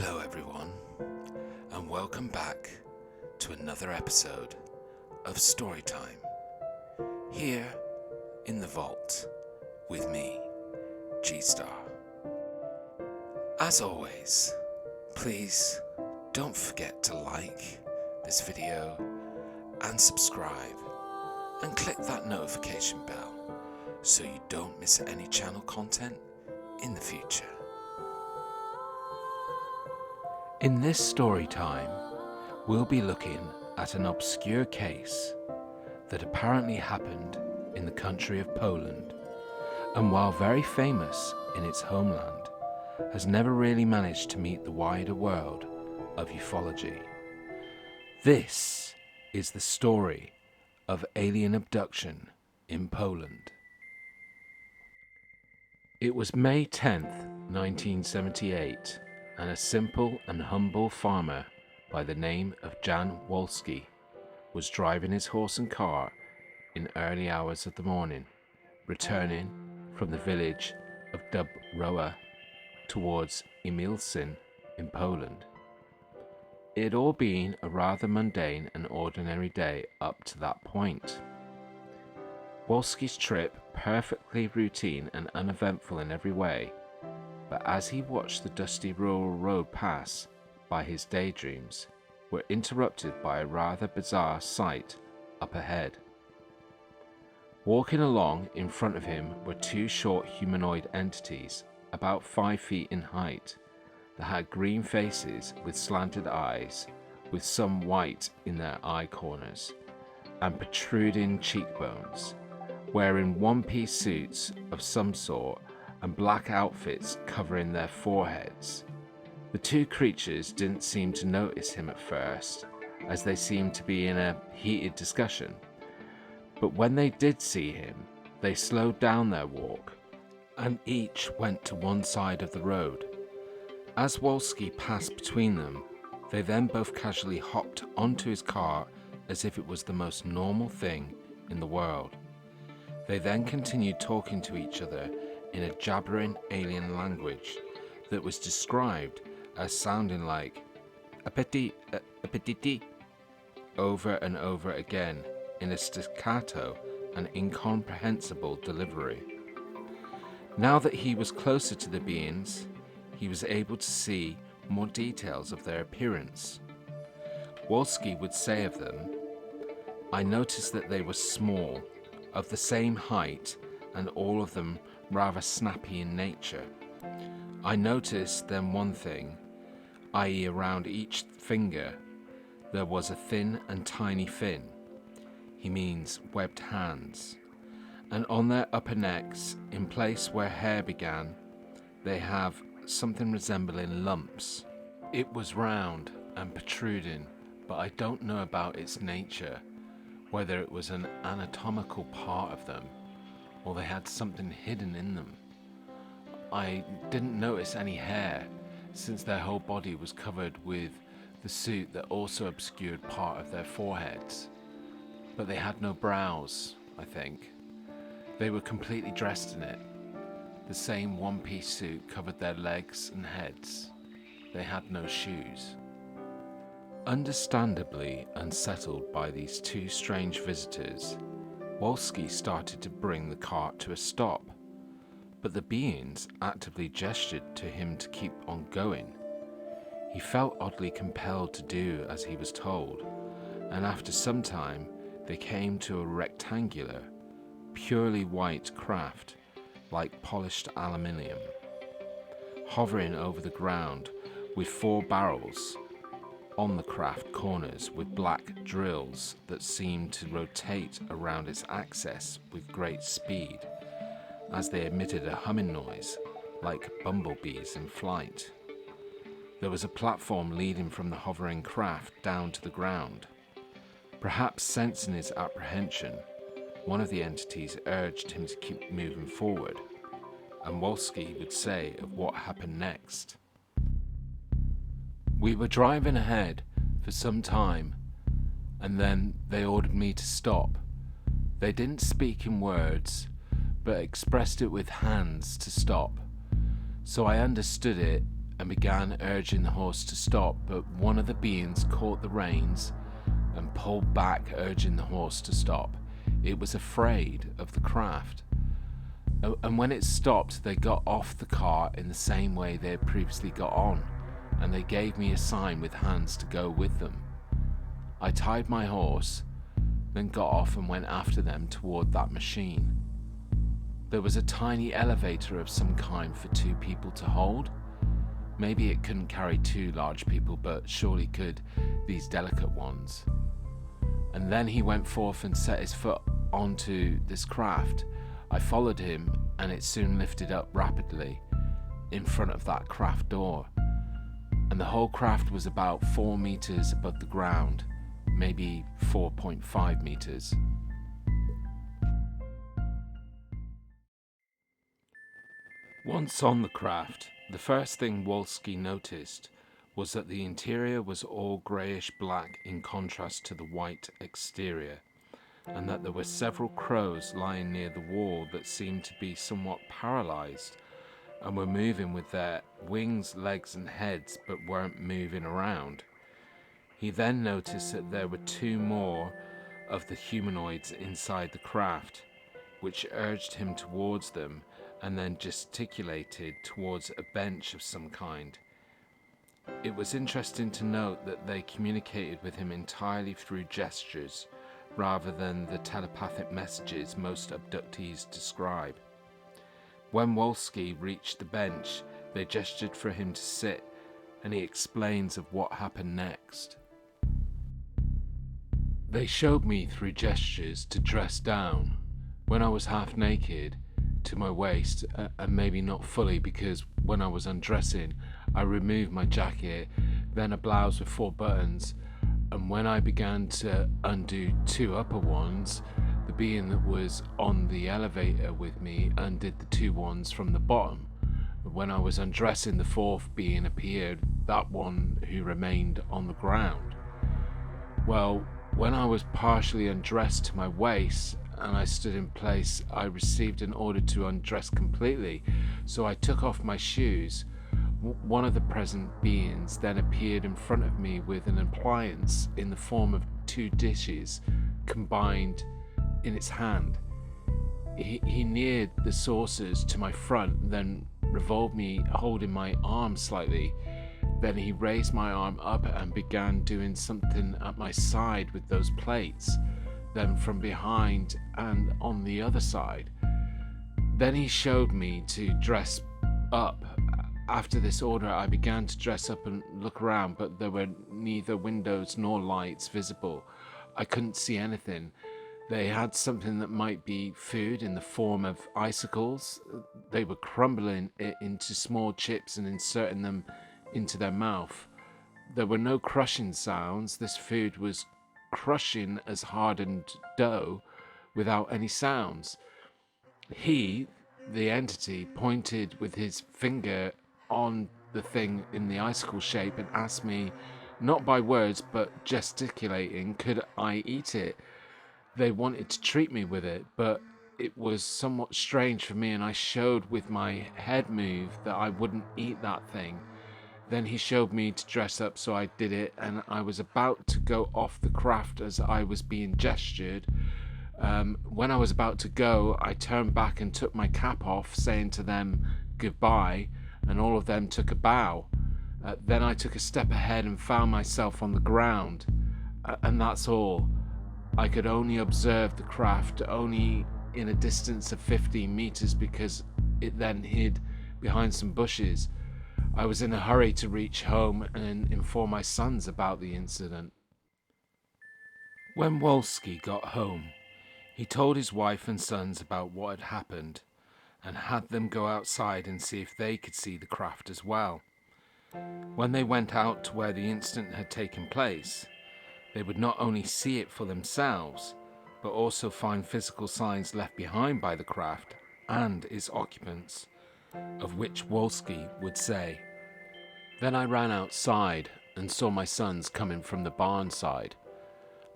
Hello everyone, and welcome back to another episode of Storytime, here in the vault with me, G-Star. As always, please don't forget to like this video and subscribe and click that notification bell so you don't miss any channel content in the future. In this story time, we'll be looking at an obscure case that apparently happened in the country of Poland, and while very famous in its homeland, has never really managed to meet the wider world of ufology. This is the story of alien abduction in Poland. It was May 10th, 1978. And a simple and humble farmer by the name of Jan Wolski was driving his horse and car in early hours of the morning, returning from the village of Dubrowa towards Emilcin in Poland. It had all been a rather mundane and ordinary day up to that point. Wolski's trip perfectly routine and uneventful in every way. But as he watched the dusty rural road pass by, his daydreams were interrupted by a rather bizarre sight up ahead. Walking along in front of him were two short humanoid entities about 5 feet in height that had green faces with slanted eyes, with some white in their eye corners, and protruding cheekbones, wearing one-piece suits of some sort and black outfits covering their foreheads. The two creatures didn't seem to notice him at first, as they seemed to be in a heated discussion. But when they did see him, they slowed down their walk, and each went to one side of the road. As Wolski passed between them, they then both casually hopped onto his car as if it was the most normal thing in the world. They then continued talking to each other in a jabbering alien language that was described as sounding like apetiti over and over again in a staccato and incomprehensible delivery. Now that he was closer to the beings, he was able to see more details of their appearance. Wolski would say of them, "I noticed that they were small, of the same height, and all of them rather snappy in nature. I noticed then one thing, i.e. around each finger there was a thin and tiny fin," he means webbed hands, "and on their upper necks, in place where hair began, they have something resembling lumps. It was round and protruding, but I don't know about its nature, whether it was an anatomical part of them or they had something hidden in them. I didn't notice any hair, since their whole body was covered with the suit that also obscured part of their foreheads. But they had no brows, I think. They were completely dressed in it. The same one-piece suit covered their legs and heads. They had no shoes." Understandably unsettled by these two strange visitors, Wolski started to bring the cart to a stop, but the beings actively gestured to him to keep on going. He felt oddly compelled to do as he was told, and after some time they came to a rectangular, purely white craft like polished aluminium, hovering over the ground with 4 barrels on the craft corners with black drills that seemed to rotate around its axis with great speed, as they emitted a humming noise like bumblebees in flight. There was a platform leading from the hovering craft down to the ground. Perhaps sensing his apprehension, one of the entities urged him to keep moving forward, and Wolski would say of what happened next. "We were driving ahead for some time, and then they ordered me to stop. They didn't speak in words, but expressed it with hands to stop. So I understood it and began urging the horse to stop, but one of the beings caught the reins and pulled back, urging the horse to stop. It was afraid of the craft. And when it stopped, they got off the car in the same way they had previously got on, and they gave me a sign with hands to go with them. I tied my horse, then got off and went after them toward that machine. There was a tiny elevator of some kind for 2 people to hold. Maybe it couldn't carry 2 large people, but surely could these delicate ones. And then he went forth and set his foot onto this craft. I followed him, and it soon lifted up rapidly in front of that craft door. And the whole craft was about 4 meters above the ground, maybe 4.5 meters. Once on the craft, the first thing Wolski noticed was that the interior was all greyish-black in contrast to the white exterior, and that there were several crows lying near the wall that seemed to be somewhat paralysed and were moving with their wings, legs and heads, but weren't moving around. He then noticed that there were 2 more of the humanoids inside the craft, which urged him towards them and then gesticulated towards a bench of some kind. It was interesting to note that they communicated with him entirely through gestures, rather than the telepathic messages most abductees describe. When Wolski reached the bench, they gestured for him to sit, and he explains of what happened next. They showed me through gestures to dress down. When I was half naked to my waist, and maybe not fully, because when I was undressing I removed my jacket, then a blouse with 4 buttons, and when I began to undo 2 upper ones, the being that was on the elevator with me undid the 2 ones from the bottom. When I was undressing, the 4th being appeared, that one who remained on the ground. Well, when I was partially undressed to my waist and I stood in place, I received an order to undress completely, so I took off my shoes. One of the present beings then appeared in front of me with an appliance in the form of 2 dishes combined in its hand. He neared the saucers to my front, then revolved me, holding my arm slightly. Then he raised my arm up and began doing something at my side with those plates, then from behind and on the other side. Then he showed me to dress up. After this order, I began to dress up and look around, but there were neither windows nor lights visible. I couldn't see anything. They had something that might be food in the form of icicles. They were crumbling it into small chips and inserting them into their mouth. There were no crushing sounds. This food was crushing as hardened dough without any sounds. He, the entity, pointed with his finger on the thing in the icicle shape and asked me, not by words but gesticulating, could I eat it. They wanted to treat me with it, but it was somewhat strange for me, and I showed with my head move that I wouldn't eat that thing. Then he showed me to dress up, so I did it, and I was about to go off the craft as I was being gestured. When I was about to go, I turned back and took my cap off, saying to them goodbye, and all of them took a bow. Then I took a step ahead and found myself on the ground, and that's all. I could only observe the craft only in a distance of 15 meters because it then hid behind some bushes. I was in a hurry to reach home and inform my sons about the incident. When Wolski got home, he told his wife and sons about what had happened and had them go outside and see if they could see the craft as well. When they went out to where the incident had taken place, they would not only see it for themselves, but also find physical signs left behind by the craft and its occupants, of which Wolski would say. Then I ran outside and saw my sons coming from the barn side.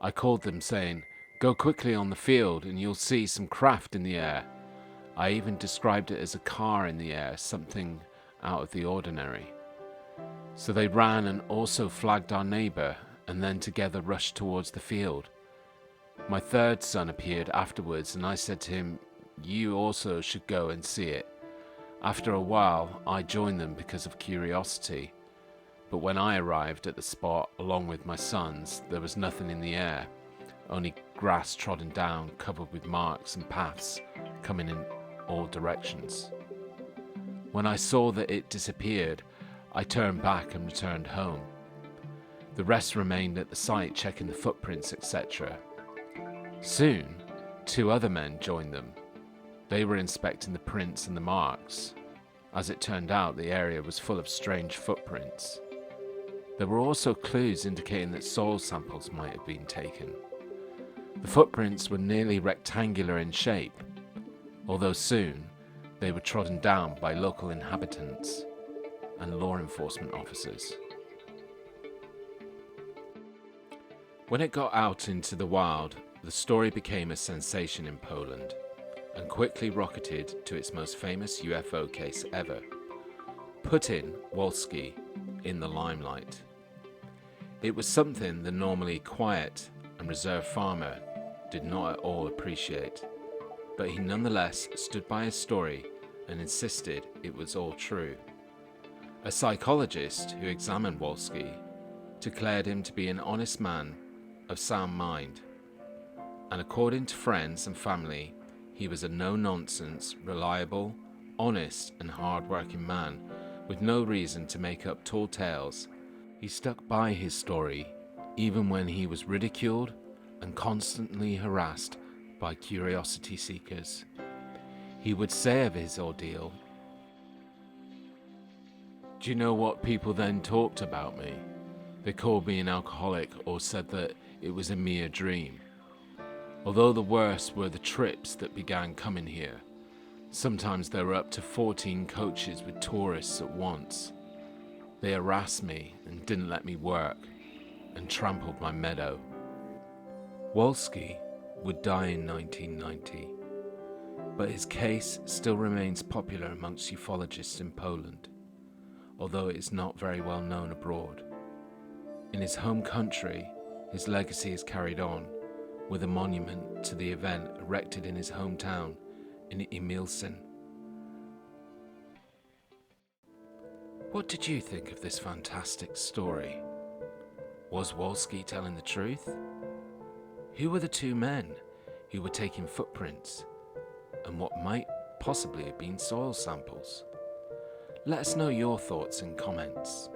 I called them, saying, "Go quickly on the field and you'll see some craft in the air." I even described it as a car in the air, something out of the ordinary. So they ran and also flagged our neighbour, and then together rushed towards the field. My third son appeared afterwards, and I said to him, "You also should go and see it." After a while, I joined them because of curiosity, but when I arrived at the spot along with my sons, there was nothing in the air, only grass trodden down, covered with marks and paths coming in all directions. When I saw that it disappeared, I turned back and returned home. The rest remained at the site checking the footprints, etc. Soon, 2 other men joined them. They were inspecting the prints and the marks. As it turned out, the area was full of strange footprints. There were also clues indicating that soil samples might have been taken. The footprints were nearly rectangular in shape, although soon they were trodden down by local inhabitants and law enforcement officers. When it got out into the wild, the story became a sensation in Poland and quickly rocketed to its most famous UFO case ever, putting Wolski in the limelight. It was something the normally quiet and reserved farmer did not at all appreciate, but he nonetheless stood by his story and insisted it was all true. A psychologist who examined Wolski declared him to be an honest man of sound mind, and according to friends and family, he was a no-nonsense, reliable, honest and hard-working man with no reason to make up tall tales. He stuck by his story even when he was ridiculed and constantly harassed by curiosity seekers. He would say of his ordeal, "Do you know what people then talked about me? They called me an alcoholic or said that it was a mere dream. Although the worst were the trips that began coming here. Sometimes there were up to 14 coaches with tourists at once. They harassed me and didn't let me work and trampled my meadow." Wolski would die in 1990, but his case still remains popular amongst ufologists in Poland, although it is not very well known abroad. In his home country, his legacy is carried on, with a monument to the event erected in his hometown in Emilsen. What did you think of this fantastic story? Was Wolski telling the truth? Who were the 2 men who were taking footprints, and what might possibly have been soil samples? Let us know your thoughts in comments.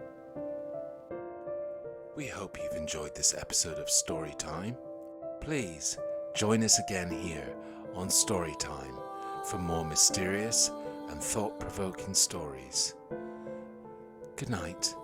We hope you've enjoyed this episode of Storytime. Please join us again here on Storytime for more mysterious and thought-provoking stories. Good night.